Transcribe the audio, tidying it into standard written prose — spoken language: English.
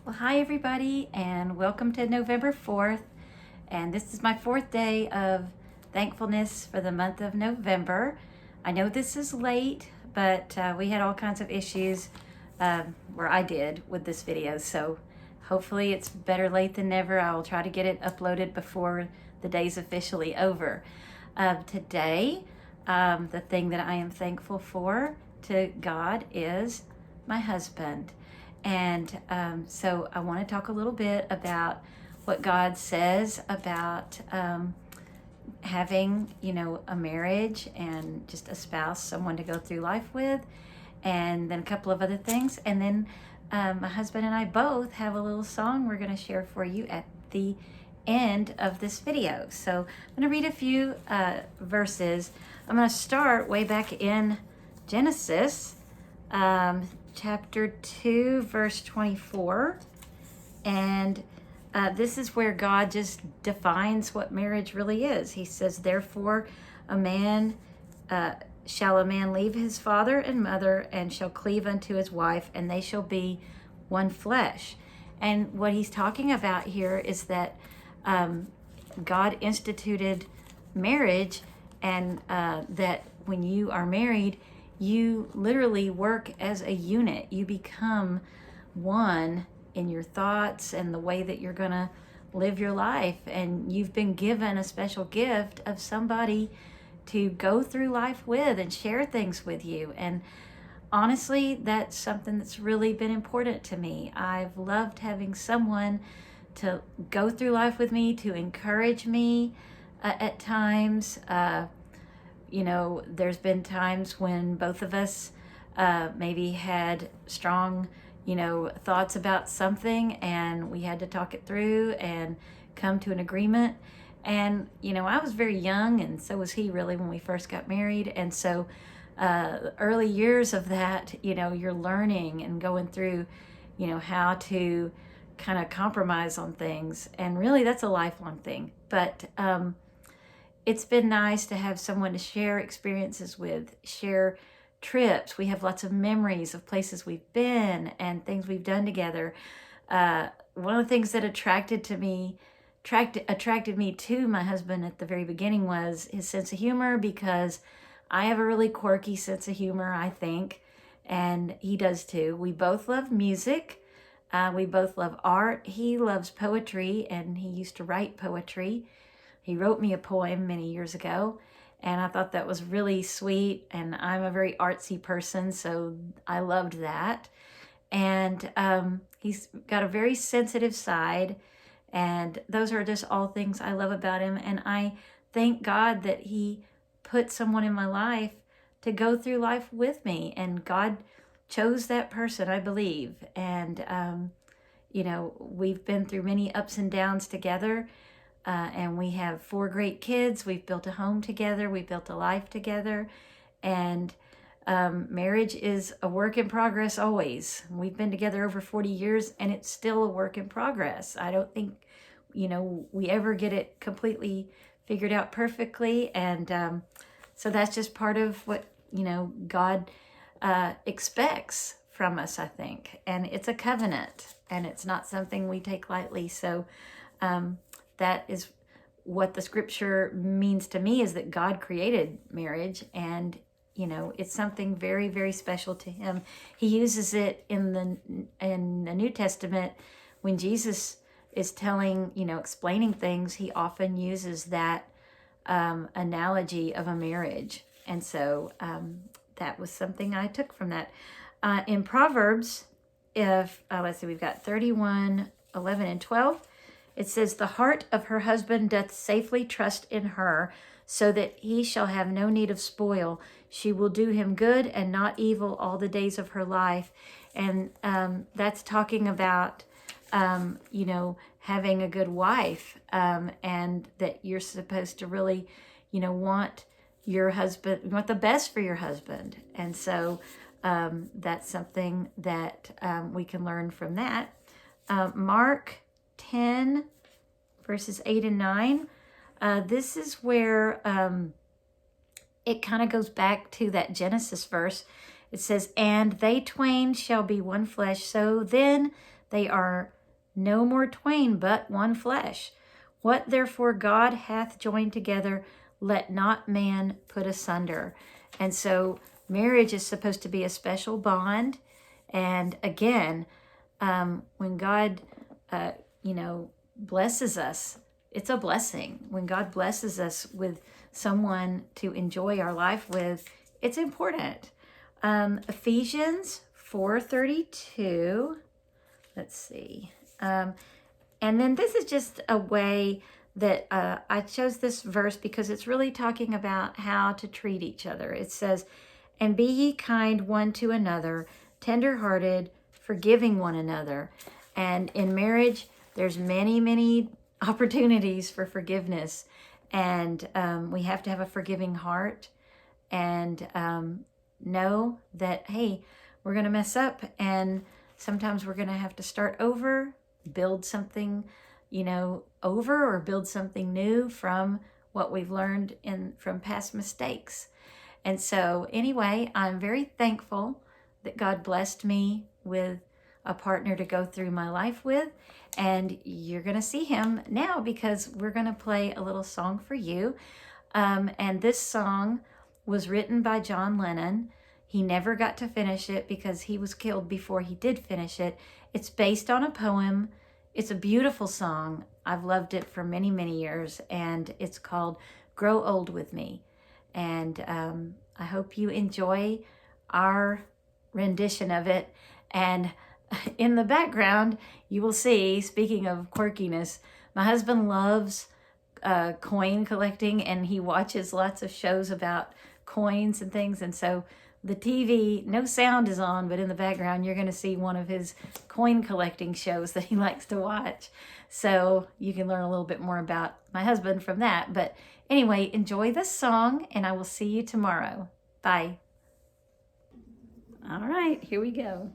Well, hi everybody, and welcome to November 4th. And this is my fourth day of thankfulness for the month of November. I know this is late, but we had all kinds of issues where I did with this video. So hopefully it's better late than never. I will try to get it uploaded before the day's officially over. Today, the thing that I am thankful for to God is my husband. And so I want to talk a little bit about what God says about having, a marriage and just a spouse, someone to go through life with, and then a couple of other things. And then my husband and I both have a little song we're going to share for you at the end of this video. So I'm going to read a few verses. I'm going to start way back in Genesis. Chapter 2, verse 24. And this is where God just defines what marriage really is. He says, therefore, shall a man leave his father and mother and shall cleave unto his wife, and they shall be one flesh. And what he's talking about here is that God instituted marriage, and that when you are married, you literally work as a unit. You become one in your thoughts and the way that you're going to live your life. And you've been given a special gift of somebody to go through life with and share things with you. And honestly, that's something that's really been important to me. I've loved having someone to go through life with me, to encourage me at times. There's been times when both of us maybe had strong, thoughts about something, and we had to talk it through and come to an agreement. And, I was very young, and so was he really when we first got married. And so early years of that, you're learning and going through, how to kind of compromise on things. And really that's a lifelong thing. But it's been nice to have someone to share experiences with, share trips. We have lots of memories of places we've been and things we've done together. One of the things that attracted me to my husband at the very beginning was his sense of humor, because I have a really quirky sense of humor, I think, and he does too. We both love music. We both love art. He loves poetry, and he used to write poetry. He wrote me a poem many years ago, and I thought that was really sweet, and I'm a very artsy person, so I loved that. And he's got a very sensitive side, and those are just all things I love about him. And I thank God that he put someone in my life to go through life with me, and God chose that person, I believe. And we've been through many ups and downs together. And we have 4 great kids. We've built a home together. We built a life together. And marriage is a work in progress always. We've been together over 40 years, and it's still a work in progress. I don't think, we ever get it completely figured out perfectly. And so that's just part of what, God expects from us, I think. And it's a covenant, and it's not something we take lightly. So that is what the scripture means to me, is that God created marriage, and it's something very, very special to him. He uses it in the New Testament when Jesus is explaining things. He often uses that analogy of a marriage. And so that was something I took from that. In Proverbs, let's see, we've got 31, 11, and 12. It says, the heart of her husband doth safely trust in her, so that he shall have no need of spoil. She will do him good and not evil all the days of her life. And that's talking about, having a good wife, and that you're supposed to really, want the best for your husband. And so that's something that we can learn from that. Mark 10, verses 8 and 9. This is where it kind of goes back to that Genesis verse. It says, and they twain shall be one flesh. So then They are no more twain, but one flesh. What therefore God hath joined together, let not man put asunder. And so marriage is supposed to be a special bond. And again, when God, blesses us, it's a blessing. When God blesses us with someone to enjoy our life with, it's important. Ephesians 4:32. Let's see. And then this is just a way that I chose this verse because it's really talking about how to treat each other. It says, "And be ye kind one to another, tender-hearted, forgiving one another." And in marriage, there's many, many opportunities for forgiveness. And we have to have a forgiving heart and know that, hey, we're going to mess up, and sometimes we're going to have to start over, build something, over, or build something new from what we've learned from past mistakes. And so anyway, I'm very thankful that God blessed me with a partner to go through my life with. And you're going to see him now because we're going to play a little song for you. And this song was written by John Lennon. He never got to finish it because he was killed before he did finish it. It's based on a poem. It's a beautiful song. I've loved it for many, many years. And it's called Grow Old With Me. And I hope you enjoy our rendition of it. And in the background, you will see, speaking of quirkiness, my husband loves coin collecting, and he watches lots of shows about coins and things. And so the TV, no sound is on, but in the background, you're going to see one of his coin collecting shows that he likes to watch. So you can learn a little bit more about my husband from that. But anyway, enjoy this song, and I will see you tomorrow. Bye. All right, here we go.